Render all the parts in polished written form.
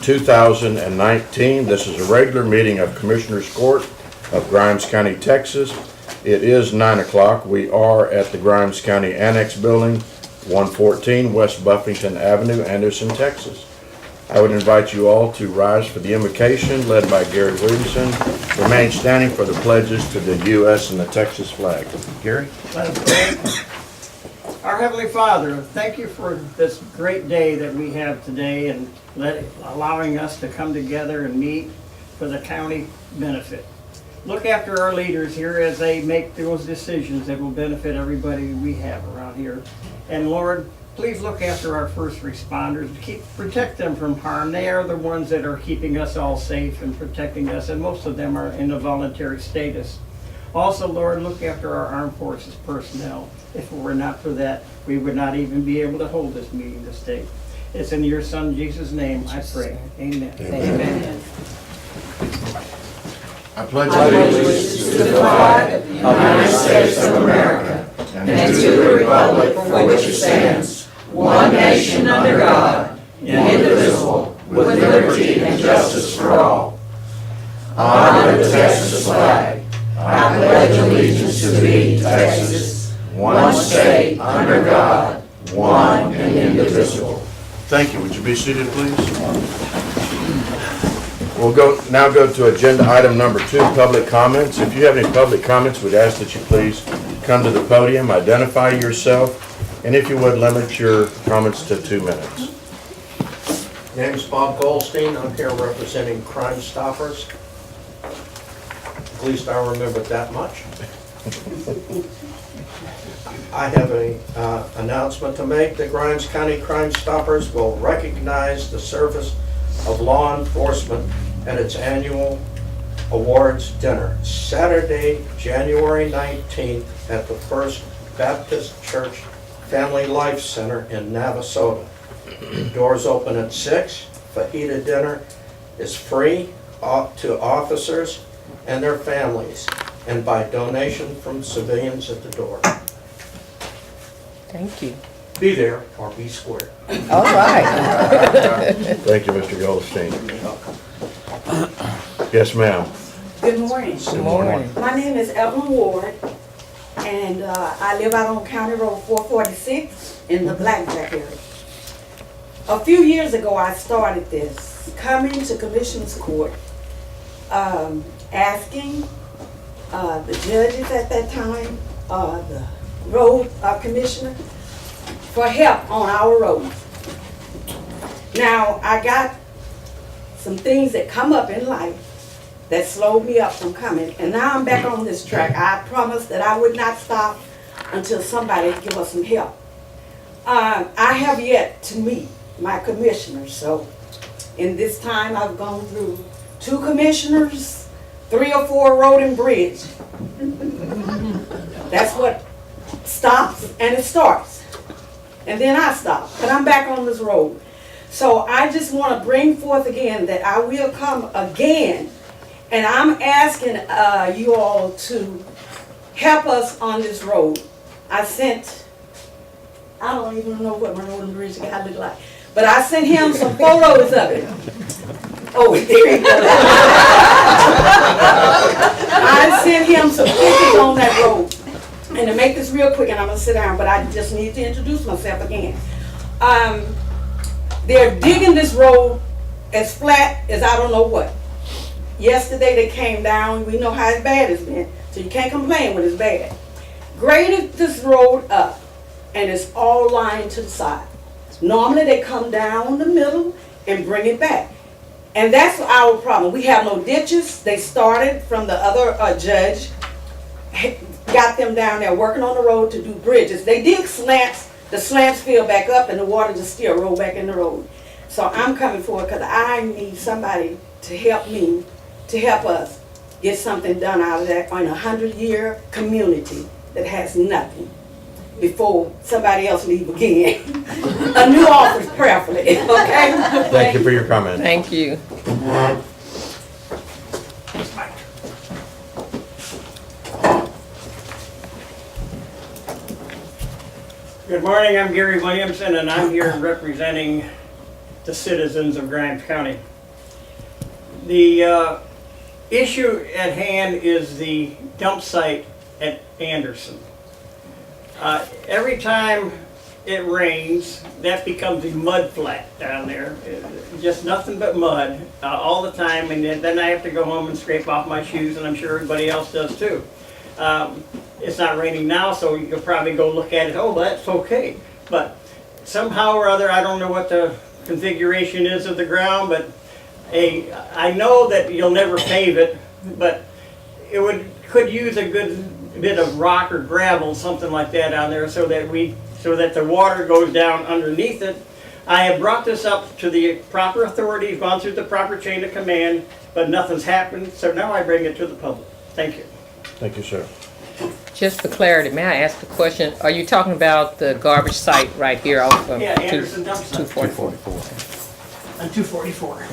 2019. This is a regular meeting of Commissioners Court of Grimes County, Texas. It is 9 o'clock. We are at the Grimes County Annex Building, 114 West Buffington Avenue, Anderson, Texas. I would invite you all to rise for the invocation led by Gary Williamson. Remain standing for the pledges to the U.S. and the Texas flag. Gary? Let us pray. Our Heavenly Father, thank you for this great day that we have today and allowing us to come together and meet for the county benefit. Look after our leaders here as they make those decisions that will benefit everybody we have around here. And Lord, please look after our first responders. Protect them from harm. They are the ones that are keeping us all safe and protecting us, and most of them are in a voluntary status. Also, Lord, look after our armed forces personnel. If it were not for that, we would not even be able to hold this meeting this day. It's in your Son, Jesus' name, I pray. Amen. Amen. I pledge allegiance to the flag of the United States of America and to the republic for which it stands, one nation under God, indivisible, with liberty and justice for all. Honor the Texas flag. I pledge allegiance to thee, Texas, one state under God, one and indivisible. Thank you. Would you be seated, please? We'll now go to agenda item number 2, public comments. If you have any public comments, we'd ask that you please come to the podium, identify yourself, and if you would, limit your comments to 2 minutes. Name's Bob Goldstein. I'm here representing Crime Stoppers. At least I remember that much. I have an announcement to make. The Grimes County Crime Stoppers will recognize the service of law enforcement at its annual awards dinner, Saturday, January 19th at the First Baptist Church Family Life Center in Navasota. The doors open at 6. Fajita dinner is free to officers and their families, and by donation from civilians at the door. Thank you. Be there or be square. All right. Thank you, Mr. Goldstein. Yes, ma'am. Good morning. Good morning. My name is Evelyn Ward, and I live out on County Road 446 in the Blackjack area. A few years ago, I started this, coming to Commissioners Court, asking the judges at that time, the road commissioner, for help on our roads. Now, I got some things that come up in life that slowed me up from coming, and now I'm back on this track. I promised that I would not stop until somebody give us some help. I have yet to meet my commissioners, so in this time I've gone through 2 commissioners, 3 or 4 road and bridge. That's what stops and it starts. And then I stop, but I'm back on this road. So I just want to bring forth again that I will come again, and I'm asking you all to help us on this road. I don't even know what my road and bridge guy look like, but I sent him some photos of it. Oh, there you go. I sent him some pictures on that road. And to make this real quick, and I'm going to sit down, but I just need to introduce myself again. They're digging this road as flat as I don't know what. Yesterday they came down. We know how bad it's been, so you can't complain when it's bad. Graded this road up, and it's all lined to the side. Normally they come down the middle and bring it back. And that's our problem. We have no ditches. They started from the other judge, got them down there working on the road to do bridges. They dig slants, the slants fill back up and the water just still roll back in the road. So I'm coming forward because I need somebody to help me, to help us get something done out of that on a 100-year community that has nothing before somebody else leave again. A new office, prayerfully, okay? Thank you for your comment. Thank you. Good morning, I'm Gary Williamson, and I'm here representing the citizens of Grimes County. The issue at hand is the dump site at Anderson. Every time it rains, that becomes a mud flat down there. Just nothing but mud all the time, and then I have to go home and scrape off my shoes, and I'm sure everybody else does too. It's not raining now, so you'll probably go look at it, oh, that's okay. But somehow or other, I don't know what the configuration is of the ground, but I know that you'll never pave it, but it could use a good bit of rock or gravel, something like that on there, so that the water goes down underneath it. I have brought this up to the proper authorities, gone through the proper chain of command, but nothing's happened, so now I bring it to the public. Thank you. Thank you, sir. Just for clarity, may I ask a question? Are you talking about the garbage site right here off of Yeah, Anderson dump site. 244? On 244.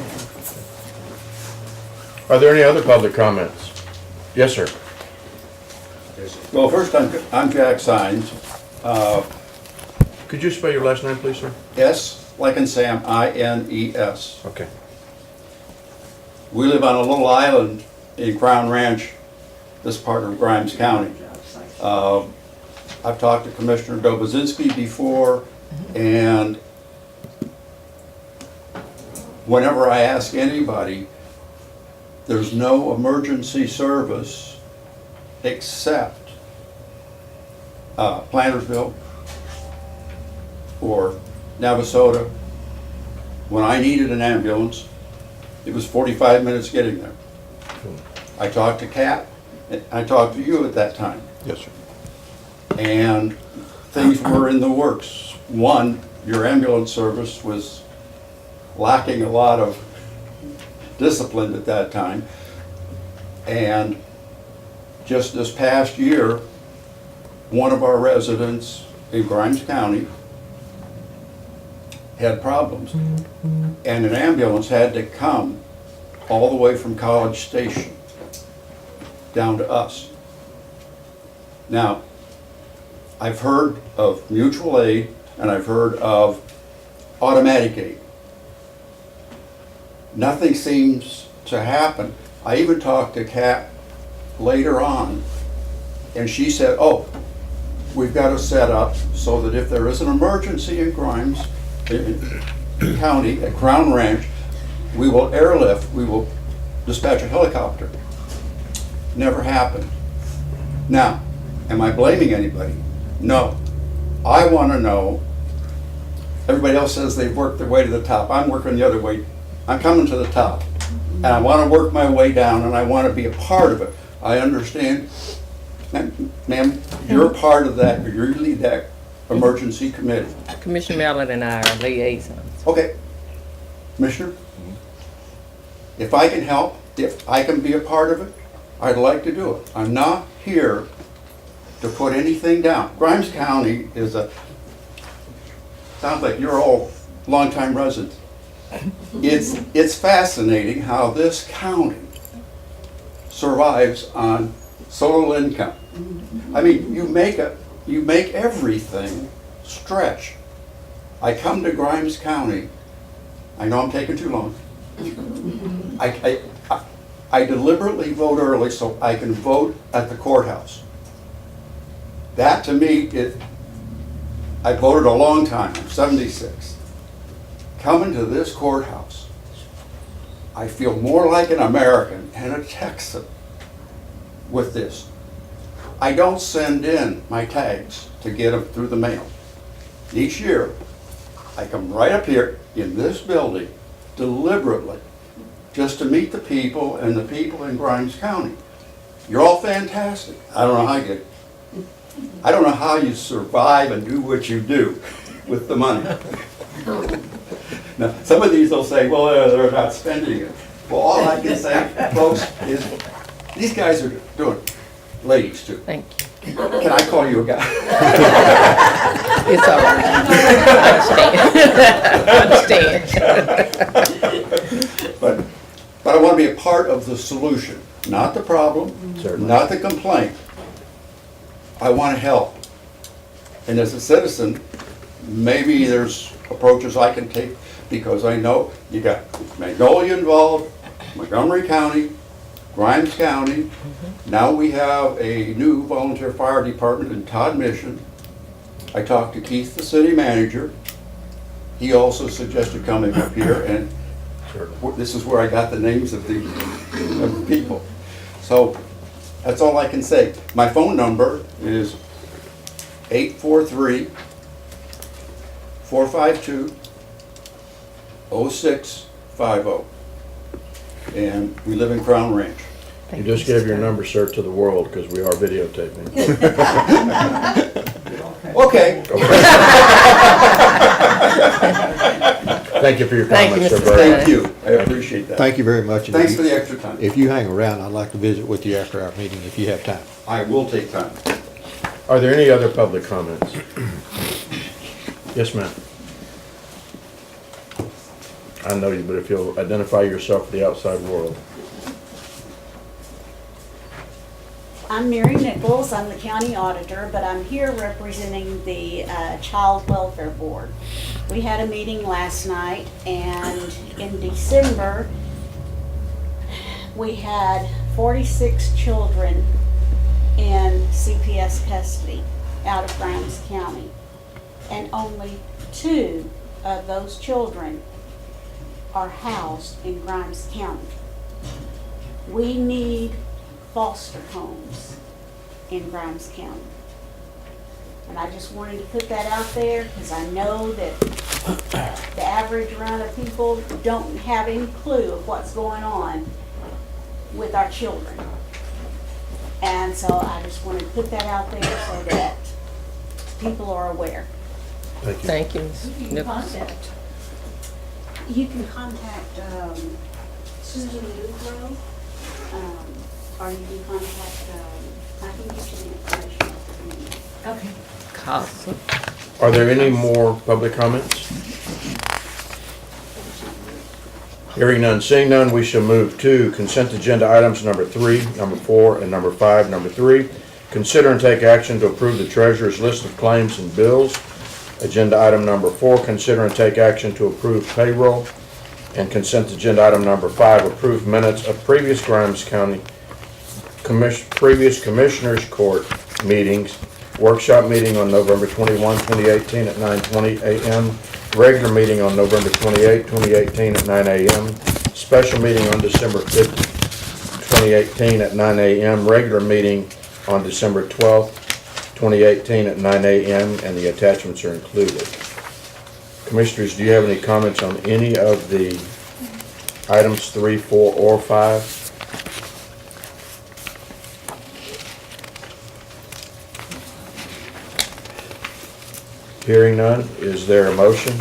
Are there any other public comments? Yes, sir. Well, first, I'm Jack Sines. Could you spell your last name, please, sir? S, like in Sam, I-N-E-S. Okay. We live on a little island in Crown Ranch, this part of Grimes County. I've talked to Commissioner Dobozinski before, and whenever I ask anybody, there's no emergency service except Plantersville or Navasota. When I needed an ambulance, it was 45 minutes getting there. I talked to Kat, and I talked to you at that time, Yes, sir. and things were in the works. One, your ambulance service was lacking a lot of discipline at that time, and just this past year, one of our residents in Grimes County had problems, and an ambulance had to come all the way from College Station down to us. Now, I've heard of mutual aid and I've heard of automatic aid. Nothing seems to happen. I even talked to Kat later on, and she said, oh, we've got to set up so that if there is an emergency in Grimes County at Crown Ranch, we will airlift, we will dispatch a helicopter. Never happened. Now, am I blaming anybody? No. I want to know, everybody else says they've worked their way to the top. I'm working the other way. I'm coming to the top. And I want to work my way down, and I want to be a part of it. I understand, ma'am, you're part of that, you lead that emergency committee. Commissioner Mallett and I are liaisons. Okay. Commissioner, if I can help, if I can be a part of it, I'd like to do it. I'm not here to put anything down. Grimes County is sounds like you're all longtime residents. It's fascinating how this county survives on so little income. I mean, you make everything stretch. I come to Grimes County, I know I'm taking too long. I deliberately vote early so I can vote at the courthouse. That to me, I voted a long time, I'm 76. Coming to this courthouse, I feel more like an American and a Texan with this. I don't send in my tags to get them through the mail. Each year, I come right up here in this building deliberately just to meet the people and the people in Grimes County. You're all fantastic. I don't know how you I don't know how you survive and do what you do with the money. Now, some of these will say, well, they're not spending it. Well, all I can say, folks, is these guys are doing, ladies too. Thank you. Can I call you a guy? It's all right. I understand. But I want to be a part of the solution, not the problem, Certainly. not the complaint. I want to help. And as a citizen, maybe there's approaches I can take because I know you got Magnolia involved, Montgomery County, Grimes County. Now we have a new volunteer fire department in Todd Mission. I talked to Keith, the city manager. He also suggested coming up here, and this is where I got the names of the people. So that's all I can say. My phone number is 843-452-0650. And we live in Crown Ranch. You just gave your number, sir, to the world, because we are videotaping. Okay. Thank you for your Thank you, comments, sir. Mr. Burke. Thank you. I appreciate that. Thank you very much. Thanks for the extra time. If you hang around, I'd like to visit with you after our meeting if you have time. I will take time. Are there any other public comments? Yes, ma'am. I know you, but if you'll identify yourself to the outside world. I'm Mary Nichols, I'm the county auditor, but I'm here representing the Child Welfare Board. We had a meeting last night, and in December, we had 46 children in CPS custody out of Grimes County. And only 2 of those children are housed in Grimes County. We need foster homes in Grimes County. And I just wanted to put that out there because I know that the average run of people don't have any clue of what's going on with our children. And so I just wanted to put that out there so that people are aware. Thank you. Thank you, Ms. You can Nichols. contact Susan Newgrove, or you can contact, I can get you the information. Okay. Casa. Are there any more public comments? Hearing none, seeing none, we shall move to consent agenda items number 3, number 4, and number 5. Number 3, consider and take action to approve the treasurer's list of claims and bills. Agenda item number 4, consider and take action to approve payroll. And consent agenda item number 5, approve minutes of previous Grimes County previous Commissioners Court meetings. Workshop meeting on November 21, 2018 at 9:20 a.m. Regular meeting on November 28, 2018 at 9 a.m. Special meeting on December 5th, 2018 at 9 a.m. Regular meeting on December 12th, 2018 at 9 a.m. and the attachments are included. Commissioners, do you have any comments on any of the items 3, 4, or 5? Hearing none, is there a motion?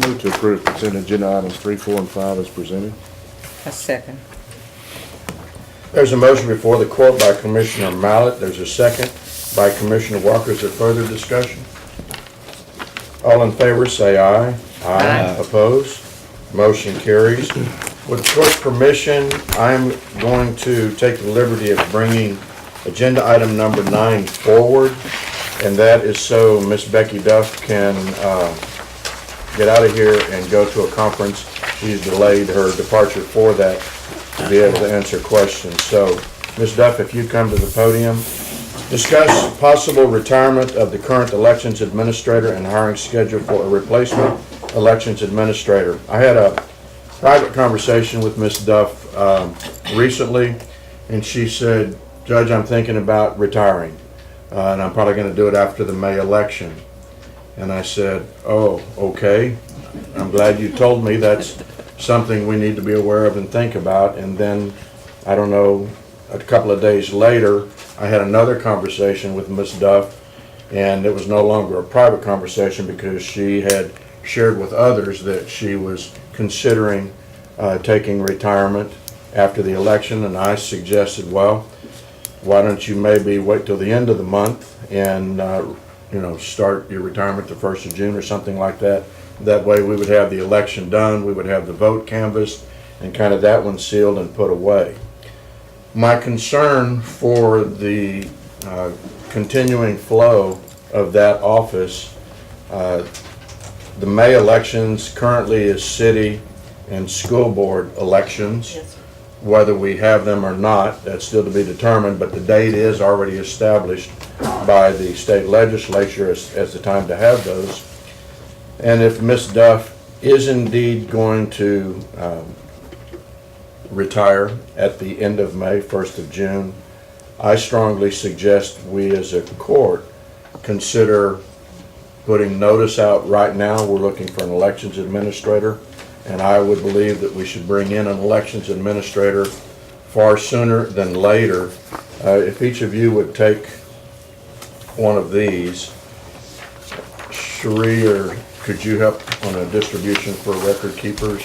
Move to approve consent agenda items 3, 4, and 5 as presented. A second. There's a motion before the court by Commissioner Mallett. There's a second by Commissioner Walker. Is there further discussion? All in favor, say aye. Aye. Opposed? Motion carries. With the court's permission, I'm going to take the liberty of bringing agenda item number 9 forward, and that is so Miss Becky Duff can get out of here and go to a conference. She's delayed her departure for that to be able to answer questions. So, Ms. Duff, if you come to the podium, discuss possible retirement of the current elections administrator and hiring schedule for a replacement elections administrator. I had a private conversation with Ms. Duff recently, and she said, Judge, I'm thinking about retiring, and I'm probably going to do it after the May election. And I said, oh, okay. I'm glad you told me. That's something we need to be aware of and think about. And then, I don't know, a couple of days later, I had another conversation with Ms. Duff, and it was no longer a private conversation because she had shared with others that she was considering taking retirement after the election, and I suggested, well, why don't you maybe wait till the end of the month and start your retirement the 1st of June or something like that. That way we would have the election done, we would have the vote canvassed, and kind of that one sealed and put away. My concern for the continuing flow of that office, the May elections currently is city and school board elections. Yes, sir. Whether we have them or not, that's still to be determined, but the date is already established by the state legislature as the time to have those. And if Ms. Duff is indeed going to retire at the end of May, 1st of June, I strongly suggest we as a court consider putting notice out right now. We're looking for an elections administrator, and I would believe that we should bring in an elections administrator far sooner than later. If each of you would take one of these, Cherie, or could you help on a distribution for record keepers?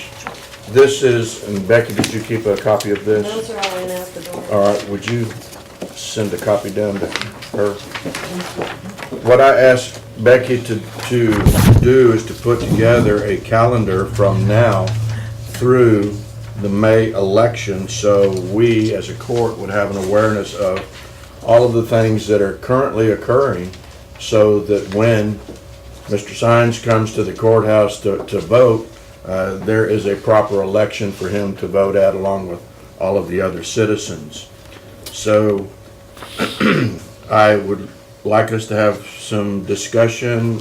This is, and Becky, did you keep a copy of this? Those are all in out the door. All right, would you send a copy down to her? What I asked Becky to do is to put together a calendar from now through the May election, so we as a court would have an awareness of all of the things that are currently occurring, so that when Mr. Sines comes to the courthouse to vote, there is a proper election for him to vote at, along with all of the other citizens. So I would like us to have some discussion.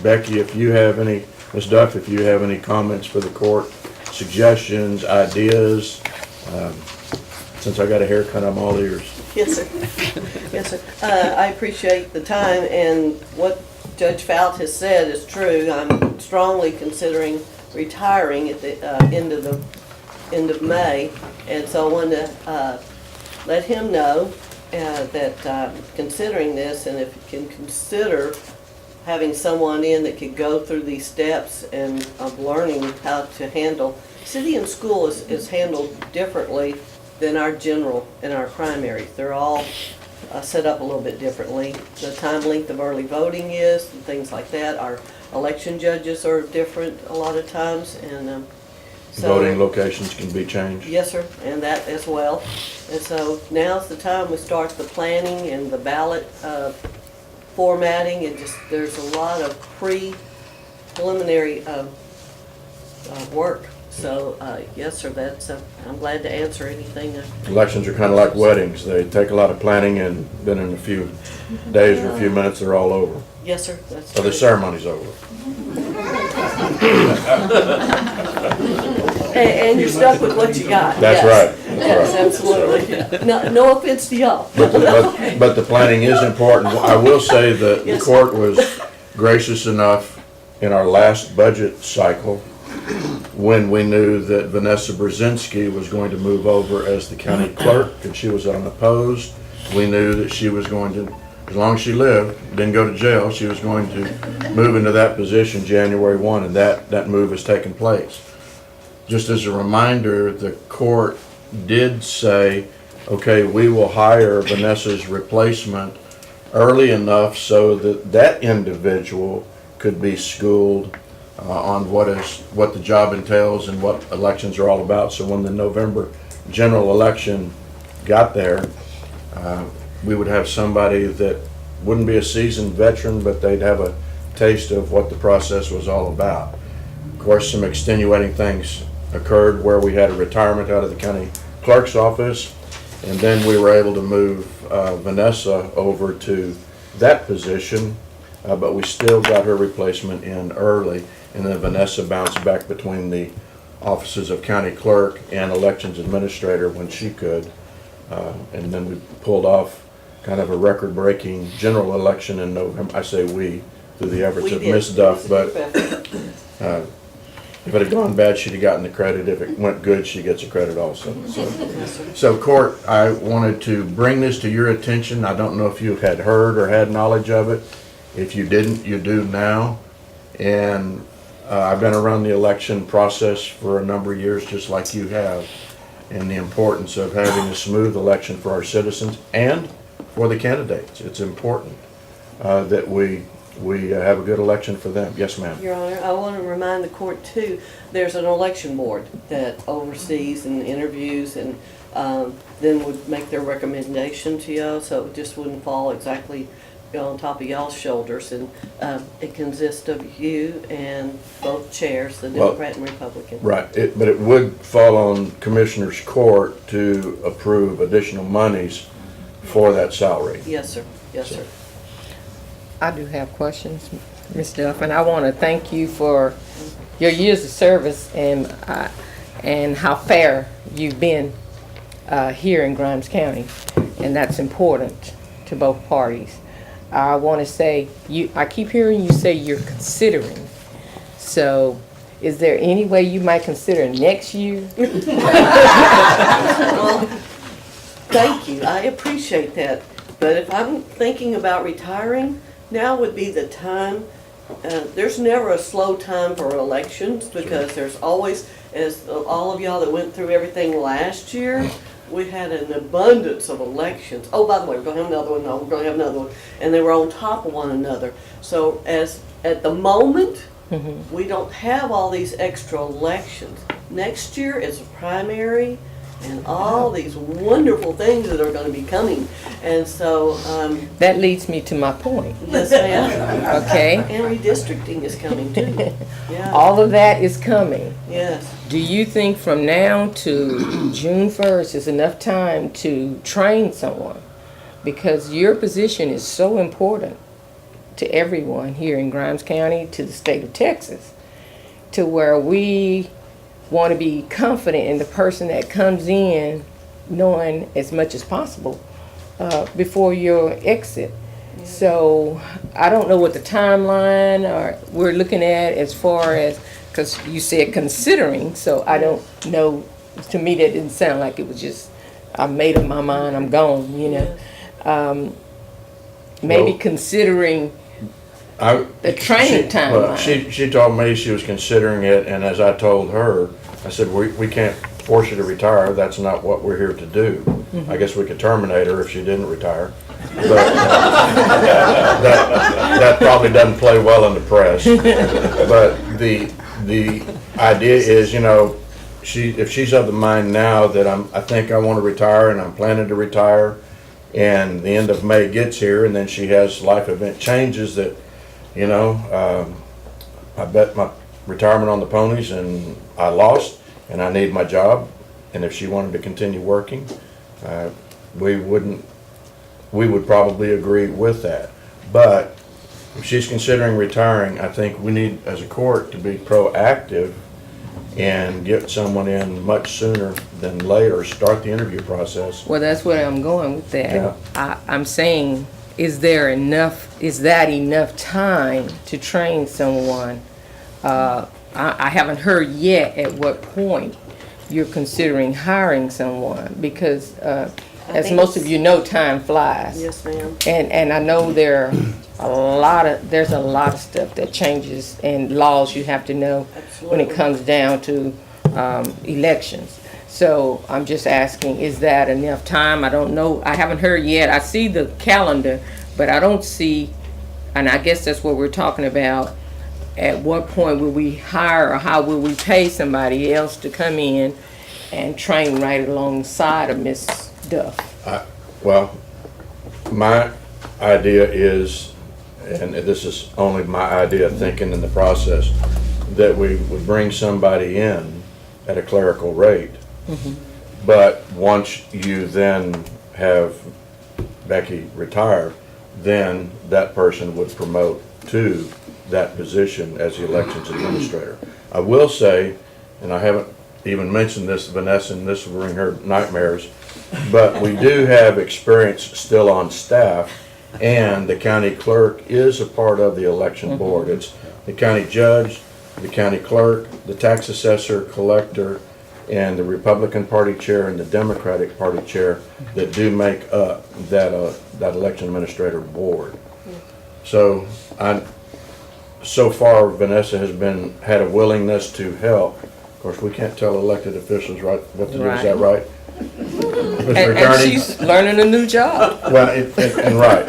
Becky, if you have any, Ms. Duff, if you have any comments for the court, suggestions, ideas, since I got a haircut, I'm all ears. Yes, sir. Yes, sir. I appreciate the time, and what Judge Fout has said is true. I'm strongly considering retiring at the end of May, and so I wanted to let him know that I'm considering this, and if you can consider having someone in that could go through these steps and of learning how to handle. City and school is handled differently than our general and our primaries. They're all set up a little bit differently. The time length of early voting is, and things like that. Our election judges are different a lot of times, and so, Voting locations can be changed. yes, sir, and that as well. And so now's the time we start the planning and the ballot formatting, and just there's a lot of preliminary work. So yes, sir, that's I'm glad to answer anything. Elections are kind of like weddings. They take a lot of planning, and then in a few days or a few minutes, they're all over. Yes, sir, that's So true. the ceremony's over. And you're stuck with what you got. That's yes. right. Yes, That's right. absolutely. No offense to y'all. But the planning is important. I will say that the Yes. court was gracious enough in our last budget cycle, when we knew that Vanessa Brzezinski was going to move over as the county clerk, and she was unopposed. We knew that she was going to, as long as she lived, didn't go to jail, she was going to move into that position January 1, and that move has taken place. Just as a reminder, the court did say, okay, we will hire Vanessa's replacement early enough so that that individual could be schooled on what the job entails and what elections are all about. So when the November general election got there, we would have somebody that wouldn't be a seasoned veteran, but they'd have a taste of what the process was all about. Of course, some extenuating things occurred where we had a retirement out of the county clerk's office, and then we were able to move Vanessa over to that position, but we still got her replacement in early, and then Vanessa bounced back between the offices of county clerk and elections administrator when she could, and then we pulled off kind of a record-breaking general election in November. I say we, through the efforts of Ms. Duff, but if it had gone bad, she'd have gotten the credit. If it went good, she gets the credit also. So court, I wanted to bring this to your attention. I don't know if you had heard or had knowledge of it. If you didn't, you do now. And I've been around the election process for a number of years, just like you have, and the importance of having a smooth election for our citizens and for the candidates. It's important that we have a good election for them. Yes, ma'am. Your Honor, I want to remind the court too, there's an election board that oversees and interviews and then would make their recommendation to you, so it just wouldn't fall exactly on top of y'all's shoulders, and it consists of you and both chairs, the Well, Democrat and Republican. Right, but it would fall on Commissioners Court to approve additional monies for that salary. Yes, sir. Yes, sir. I do have questions, Ms. Duff, and I want to thank you for your years of service and how fair you've been here in Grimes County, and that's important to both parties. I want to say, I keep hearing you say you're considering. So, is there any way you might consider next year? Well, thank you. I appreciate that. But if I'm thinking about retiring, now would be the time. There's never a slow time for elections because there's always, as all of y'all that went through everything last year, we had an abundance of elections. Oh, by the way, we're going to have another one. No, we're going to have another one. And they were on top of one another. So at the moment, we don't have all these extra elections. Next year is a primary and all these wonderful things that are going to be coming. And so... that leads me to my point. Yes, ma'am. Okay? And redistricting is coming too. Yeah. All of that is coming. Yes. Do you think from now to June 1st is enough time to train someone? Because your position is so important to everyone here in Grimes County, to the state of Texas, to where we want to be confident in the person that comes in knowing as much as possible before your exit. So I don't know what the timeline we're looking at as far as, because you said considering, so I don't know. To me, that didn't sound like it was just, I made up my mind, I'm gone, you know. Maybe Well, considering the training timeline. She told me she was considering it, and as I told her, I said, we can't force you to retire. That's not what we're here to do. I guess we could terminate her if she didn't retire. But that probably doesn't play well in the press. But the idea is, you know, if she's of the mind now that I think I want to retire and I'm planning to retire, and the end of May gets here, and then she has life event changes that, you know, I bet my retirement on the ponies and I lost and I need my job, and if she wanted to continue working, we would probably agree with that. But if she's considering retiring, I think we need, as a court, to be proactive and get someone in much sooner than later, start the interview process. Well, that's where I'm going with that. Yeah. I'm saying, is that enough time to train someone? I haven't heard yet at what point you're considering hiring someone, because as most of you know, time flies. Yes, ma'am. And I know there's a lot of stuff that changes and laws you have to know when it Absolutely. comes down to elections. So I'm just asking, is that enough time? I don't know. I haven't heard yet. I see the calendar, but I don't see, and I guess that's what we're talking about. At what point will we hire, or how will we pay somebody else to come in and train right alongside of Ms. Duff? Well, my idea is, and this is only my idea of thinking in the process, that we would bring somebody in at a clerical rate. But once you then have Becky retire, then that person would promote to that position as the elections administrator. I will say, and I haven't even mentioned this to Vanessa, and this will bring her nightmares, but we do have experience still on staff, and the county clerk is a part of the election board. It's the county judge, the county clerk, the tax assessor, collector, and the Republican Party chair and the Democratic Party chair that do make up that election administrator board. So so far Vanessa has had a willingness to help. Of course, we can't tell elected officials what to do. Is that right? And she's learning a new job. Well, and right,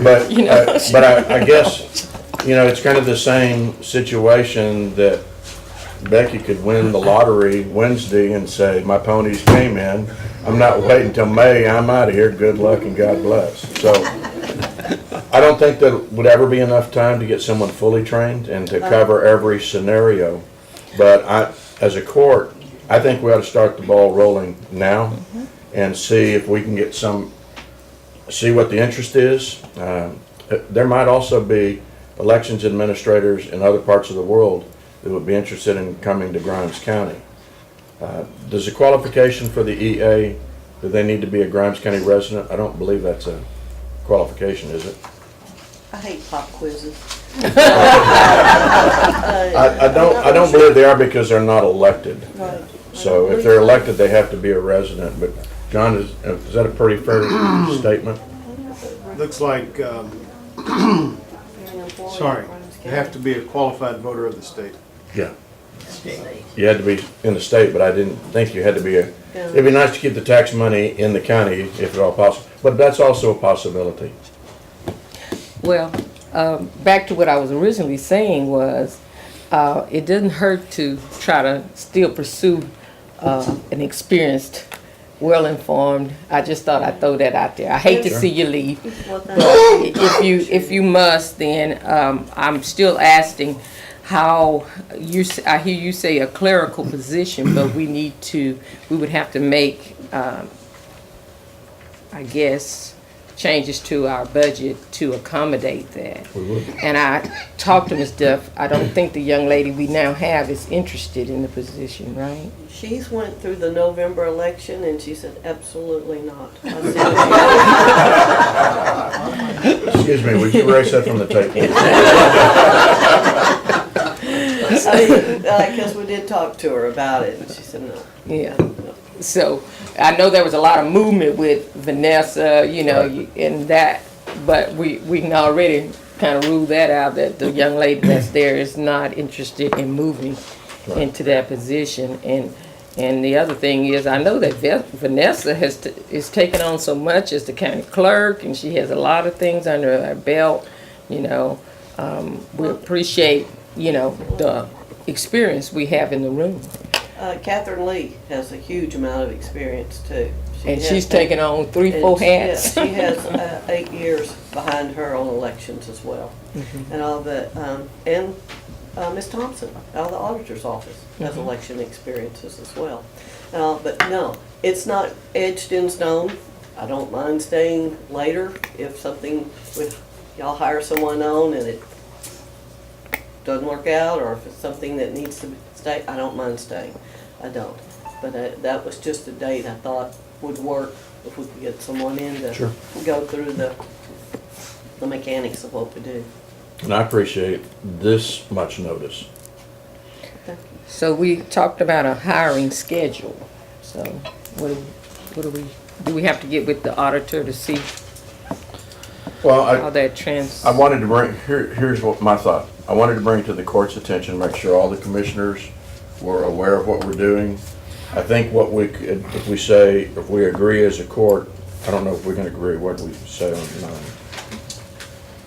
but You know, but I guess, you know, it's kind of the same situation that Becky could win the lottery Wednesday and say, my ponies came in, I'm not waiting till May, I'm out of here, good luck and God bless. So I don't think that would ever be enough time to get someone fully trained and to cover every scenario. But as a court, I think we ought to start the ball rolling now and see if we can get see what the interest is. There might also be elections administrators in other parts of the world that would be interested in coming to Grimes County. Does the qualification for the EA, do they need to be a Grimes County resident? I don't believe that's a qualification, is it? I hate pop quizzes. I don't believe they are because they're not elected. Right. So if they're elected, they have to be a resident. But John, is that a pretty fair statement? Looks like, sorry, you have to be a qualified voter of the state. Yeah. You had to be in the state, but I didn't think you had to be it'd be nice to keep the tax money in the county if at all possible. But that's also a possibility. Well, back to what I was originally saying was, it doesn't hurt to try to still pursue an experienced, well-informed. I just thought I'd throw that out there. I hate to see you leave, but if you must, then I'm still asking how I hear you say a clerical position, but we would have to make, I guess, changes to our budget to accommodate that. And I talked to Ms. Duff. I don't think the young lady we now have is interested in the position, right? She's went through the November election and she said, absolutely not. I said, Excuse me, would you erase that from the tape? because we did talk to her about it and she said no. Yeah. So I know there was a lot of movement with Vanessa, and that, but we can already kind of rule that out, that the young lady that's there is not interested in moving into that position. And the other thing is, I know that Vanessa is taking on so much as the county clerk, and she has a lot of things under her belt. We appreciate, the experience we have in the room. Catherine Lee has a huge amount of experience too. She's taken on 3-4 hats. Yeah, she has 8 years behind her on elections as well. And all that, and Ms. Thompson out of the auditor's office has election experiences as well. But no, it's not etched in stone. I don't mind staying later if y'all hire someone on and it doesn't work out, or if it's something that needs to stay, I don't mind staying. I don't. But that was just a date I thought would work if we could get someone in to go through the mechanics of what we do. And I appreciate this much notice. So we talked about a hiring schedule. So what do we have to get with the auditor to see Well, how that I wanted to bring, here's what my thought. I wanted to bring to the court's attention, make sure all the commissioners were aware of what we're doing. I think what we could, if we agree as a court, I don't know if we can agree, what we say on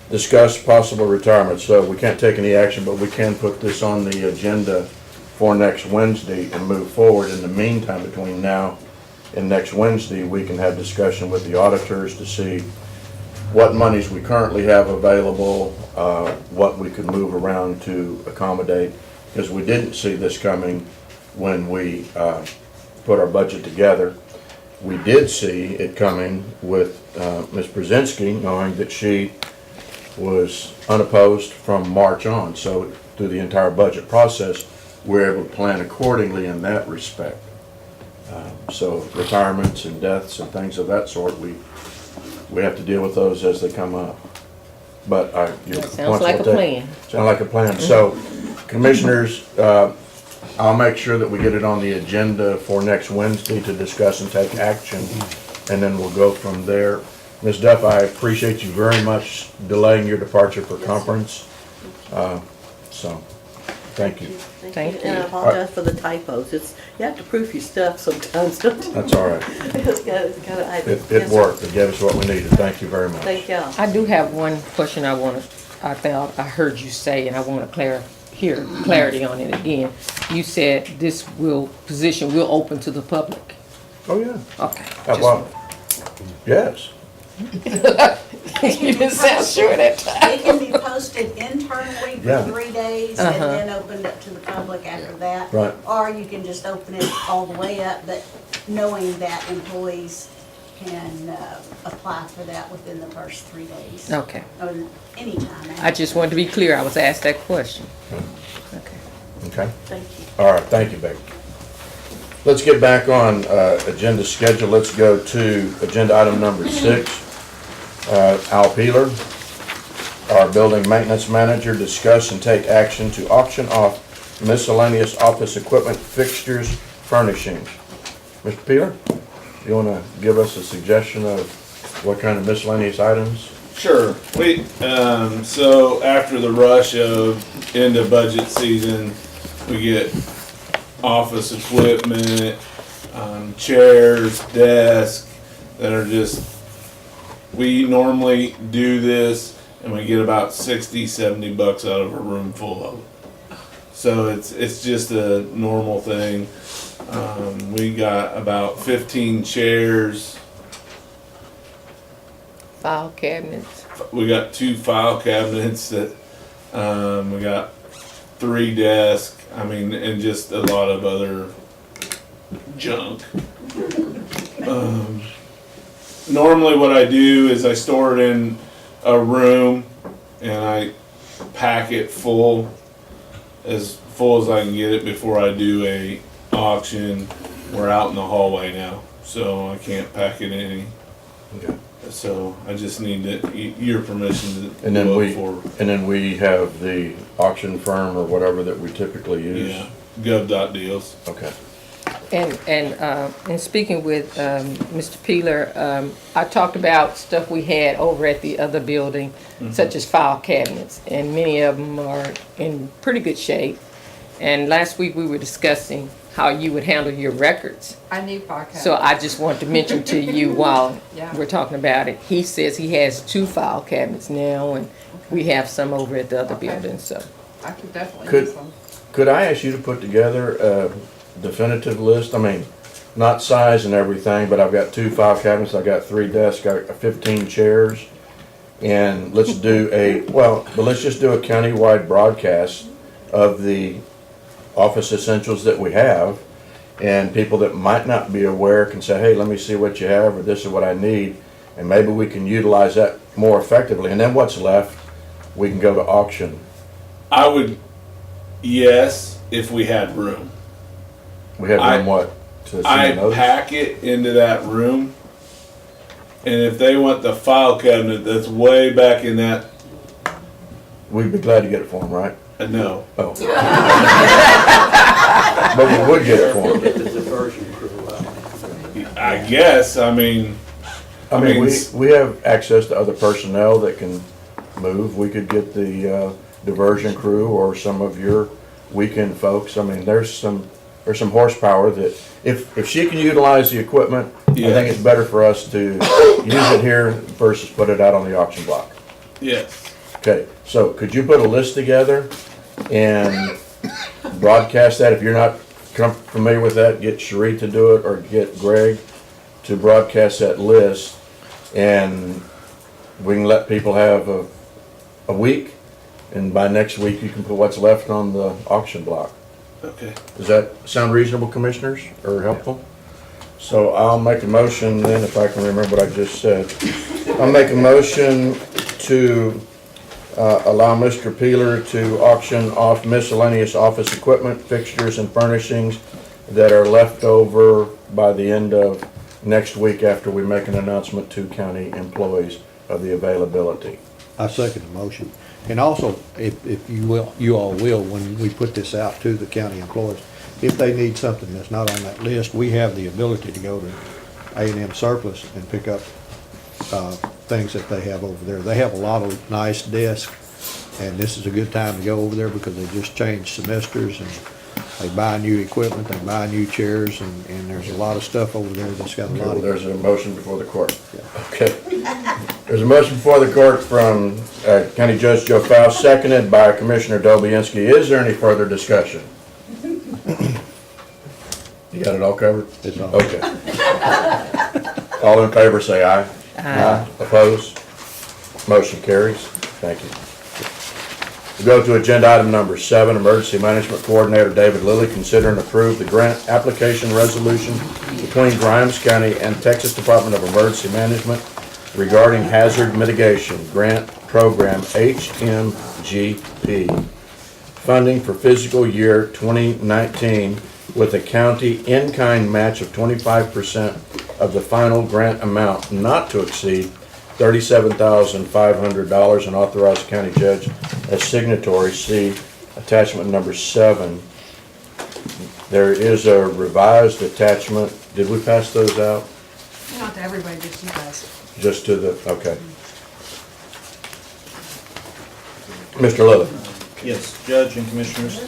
discuss possible retirement. So we can't take any action, but we can put this on the agenda for next Wednesday and move forward. In the meantime, between now and next Wednesday, we can have discussion with the auditors to see what monies we currently have available, what we could move around to accommodate, because we didn't see this coming when we put our budget together. We did see it coming with Ms. Brzezinski, knowing that she was unopposed from March on. So through the entire budget process, we're able to plan accordingly in that respect. So retirements and deaths and things of that sort, we have to deal with those as they come up. But sounds like a plan. Sounds like a plan. So commissioners, I'll make sure that we get it on the agenda for next Wednesday to discuss and take action, and then we'll go from there. Ms. Duff, I appreciate you very much delaying your departure for conference. So, thank you. Thank you. And I apologize for the typos. You have to proof your stuff sometimes, don't you? That's all right. It worked. It gave us what we needed. Thank you very much. Thank y'all. I do have one question I thought I heard you say, and I want to hear clarity on it again. You said this position will open to the public. Oh, yeah. Okay. Well, yes. You didn't sound sure that time. It can be posted internally Yeah. for 3 days and then opened up to the public after that. Right. Or you can just open it all the way up, but knowing that employees can apply for that within the first 3 days. Okay. Or anytime. I just wanted to be clear. I was asked that question. Okay. Okay? Thank you. All right, thank you, Becky. Let's get back on agenda schedule. Let's go to agenda item number 6. Al Peeler, our building maintenance manager, discuss and take action to auction off miscellaneous office equipment, fixtures, furnishings. Mr. Peeler, you want to give us a suggestion of what kind of miscellaneous items? Sure. So after the rush of end of budget season, we get office equipment, chairs, desks that are just, we normally do this and we get about 60, 70 bucks out of a room full of them. So it's just a normal thing. We got about 15 chairs. File cabinets. We got 2 file cabinets that, we got 3 desks, and just a lot of other junk. Normally what I do is I store it in a room and I pack it full as I can get it before I do a auction. We're out in the hallway now, so I can't pack it any. Okay. So I just need your permission to And then go we, up for, and then we have the auction firm or whatever that we typically use. yeah, gov.deals. Okay. And speaking with Mr. Peeler, I talked about stuff we had over at the other building, such as file cabinets, and many of them are in pretty good shape. And last week we were discussing how you would handle your records. I need file cabinets. So I just wanted to mention to you while Yeah. we're talking about it, he says he has 2 file cabinets now, and we have some over at the other Okay. building, so. I could definitely Could- use them. Could I ask you to put together a definitive list? Not size and everything, but I've got 2 file cabinets, I've got 3 desks, I've got 15 chairs. And let's do but let's just do a countywide broadcast of the office essentials that we have. And people that might not be aware can say, hey, let me see what you have, or this is what I need. And maybe we can utilize that more effectively. And then what's left, we can go to auction. I would, yes, if we had room. We have I- room what? To send I those? pack it into that room, and if they want the file cabinet that's way back in that, We'd be glad to get it for them, right? no. Oh. But we would get it for them. Get the diversion crew out. I guess, We have access to other personnel that can move. We could get the diversion crew or some of your weekend folks. There's some horsepower that, if she can utilize the equipment, I Yes. think it's better for us to use it here versus put it out on the auction block. Yes. Okay, so could you put a list together and broadcast that? If you're not familiar with that, get Cherie to do it or get Greg to broadcast that list. And we can let people have a week, and by next week you can put what's left on the auction block. Okay. Does that sound reasonable, commissioners, or helpful? So I'll make a motion then, if I can remember what I just said. I'll make a motion to allow Mr. Peeler to auction off miscellaneous office equipment, fixtures, and furnishings that are left over by the end of next week after we make an announcement to county employees of the availability. I second the motion. And also, if you all will, when we put this out to the county employees, if they need something that's not on that list, we have the ability to go to A&M Surplus and pick up things that they have over there. They have a lot of nice desks, and this is a good time to go over there because they just changed semesters and they buy new equipment, they buy new chairs, and there's a lot of stuff over there that's got a lot Well, of. there's a motion before the court. Okay. There's a motion before the court from County Judge Joe Faust, seconded by Commissioner Dobianski. Is there any further discussion? You got it all covered? It's all. Okay. All in favor say aye. Aye. Opposed? Motion carries. Thank you. We go to agenda item number 7, Emergency Management Coordinator David Lilly, consider and approve the grant application resolution between Grimes County and Texas Department of Emergency Management regarding hazard mitigation grant program HMGP. Funding for fiscal year 2019 with a county in-kind match of 25% of the final grant amount not to exceed $37,500 and authorize county judge as signatory. See attachment number 7. There is a revised attachment. Did we pass those out? Not to everybody, just you guys. Just to the, okay. Mr. Lilly. Yes, Judge and Commissioners.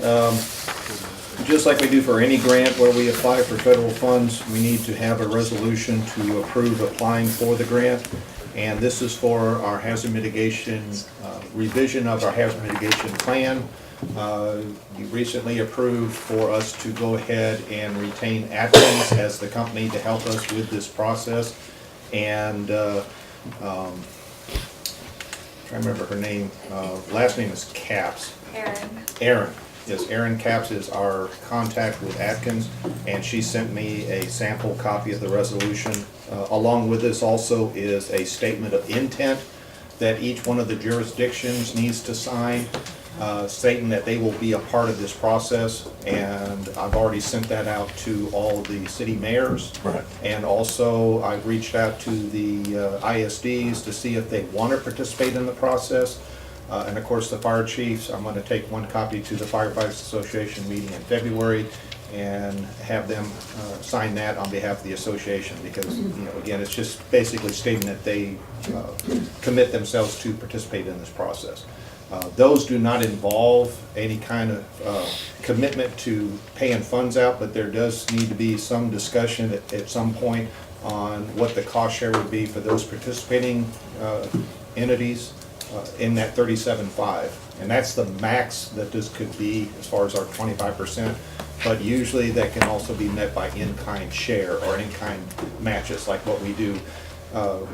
Just like we do for any grant where we apply for federal funds, we need to have a resolution to approve applying for the grant. And this is for our hazard mitigation, revision of our hazard mitigation plan. You recently approved for us to go ahead and retain Atkins as the company to help us with this process. And trying to remember her name, last name is Capps. Erin. Yes, Erin Capps is our contact with Atkins, and she sent me a sample copy of the resolution. Along with this also is a statement of intent that each one of the jurisdictions needs to sign, stating that they will be a part of this process. And I've already sent that out to all of the city mayors. Right. And also I've reached out to the ISDs to see if they want to participate in the process. And of course, the fire chiefs, I'm going to take one copy to the Firefighters Association meeting in February and have them sign that on behalf of the association, because, you know, again, it's just basically stating that they commit themselves to participate in this process. Those do not involve any kind of commitment to paying funds out, but there does need to be some discussion at some point on what the cost share would be for those participating entities in that 37.5. And that's the max that this could be as far as our 25%. But usually that can also be met by in-kind share or in-kind matches, like what we do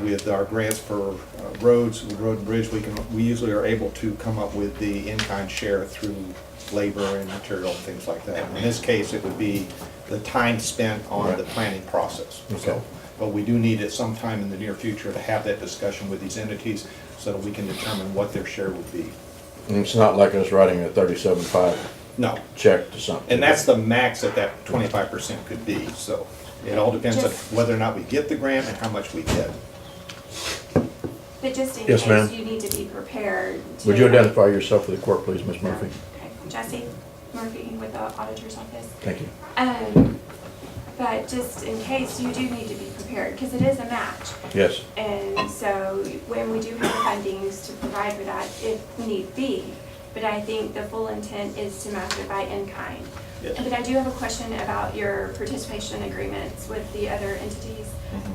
with our grants for roads, road and bridge. We usually are able to come up with the in-kind share through labor and material and things like that. In this case, it would be the time spent on the planning process. Okay. So, but we do need at some time in the near future to have that discussion with these entities so that we can determine what their share would be. And it's not like us writing a 37.5 No. check to something. And that's the max that 25% could be, so it all depends on whether or not we get the grant and how much we get. But just in Yes, ma'am. case, you need to be prepared to... Would you identify yourself for the court, please, Ms. Murphy? Okay, Jessie Murphy with the auditor's office. Thank you. But just in case, you do need to be prepared, because it is a match. Yes. And so when we do have the fundings to provide for that, if need be, but I think the full intent is to match it by in-kind. Yes. But I do have a question about your participation agreements with the other entities.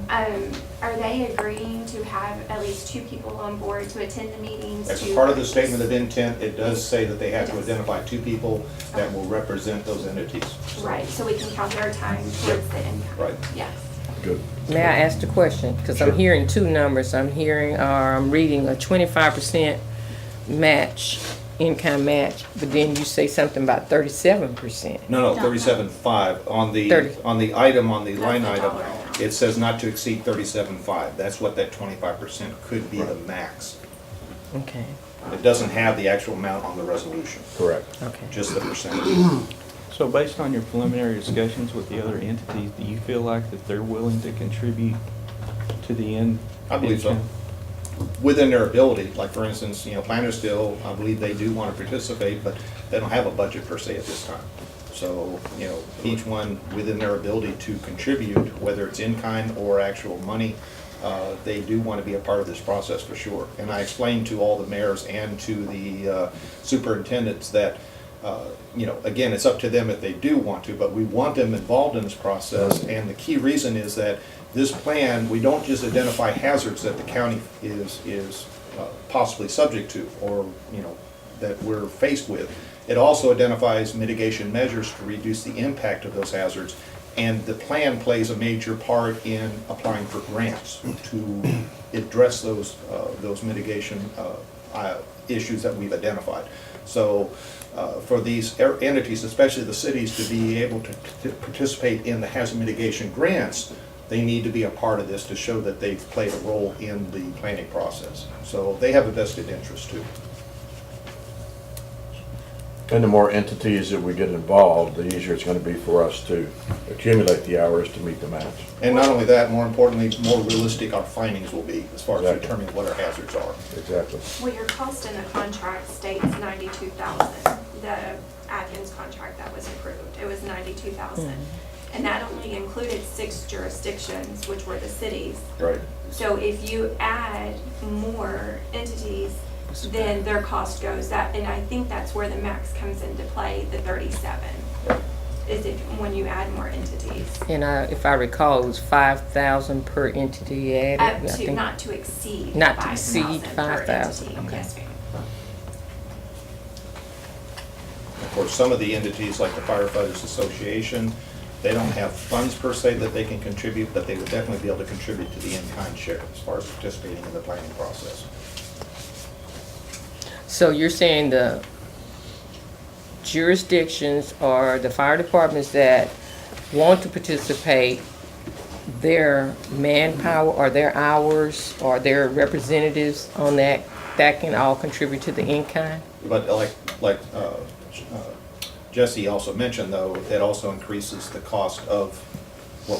Are they agreeing to have at least 2 people on board to attend the meetings? As part of the statement of intent, it does say that they have to identify 2 people that will represent those entities. Right, so we can count their time towards the in-kind. Right. Yes. Good. May I ask the question? Because I'm hearing 2 numbers. I'm reading a 25% match, in-kind match, but then you say something about 37%. No, 37.5. On the 30. on the item, on the That's line the item, dollar amount. it says not to exceed 37.5. That's what that 25% could be, the max. Okay, It doesn't have the actual amount on the resolution, Correct. okay. just the percentage. So based on your preliminary discussions with the other entities, do you feel like that they're willing to contribute to the end? I believe so. Within their ability, like for instance, Plantersville, I believe they do want to participate, but they don't have a budget per se at this time. So, each one within their ability to contribute, whether it's in kind or actual money, they do want to be a part of this process for sure. And I explained to all the mayors and to the superintendents that, again, it's up to them if they do want to, but we want them involved in this process. And the key reason is that this plan, we don't just identify hazards that the county is possibly subject to or, that we're faced with. It also identifies mitigation measures to reduce the impact of those hazards And the plan plays a major part in applying for grants to address those mitigation issues that we've identified. So for these entities, especially the cities, to be able to participate in the hazard mitigation grants, they need to be a part of this to show that they've played a role in the planning process. So they have a vested interest too. And the more entities that we get involved, the easier it's gonna be for us to accumulate the hours to meet the match. And not only that, more importantly, more realistic our findings will be as far as Exactly. determining what our hazards are. Exactly. Well, your cost in the contract states 92,000. The Atkins contract that was approved, it was 92,000. And that only included 6 jurisdictions, which were the cities. Right. So if you add more entities, then their cost goes up, and I think that's where the max comes into play, the 37. Is it when you add more entities? And if I recall, it was 5,000 per entity added. Up I to, think. not to exceed Not to exceed 5,000 per 5,000, entity. okay. Yes, ma'am. Of course, some of the entities, like the Firefighters Association, they don't have funds per se that they can contribute, but they would definitely be able to contribute to the in-kind share as far as participating in the planning process. So you're saying the jurisdictions or the fire departments that want to participate, their manpower or their hours or their representatives on that can all contribute to the in-kind? But like Jesse also mentioned, though, it also increases the cost of what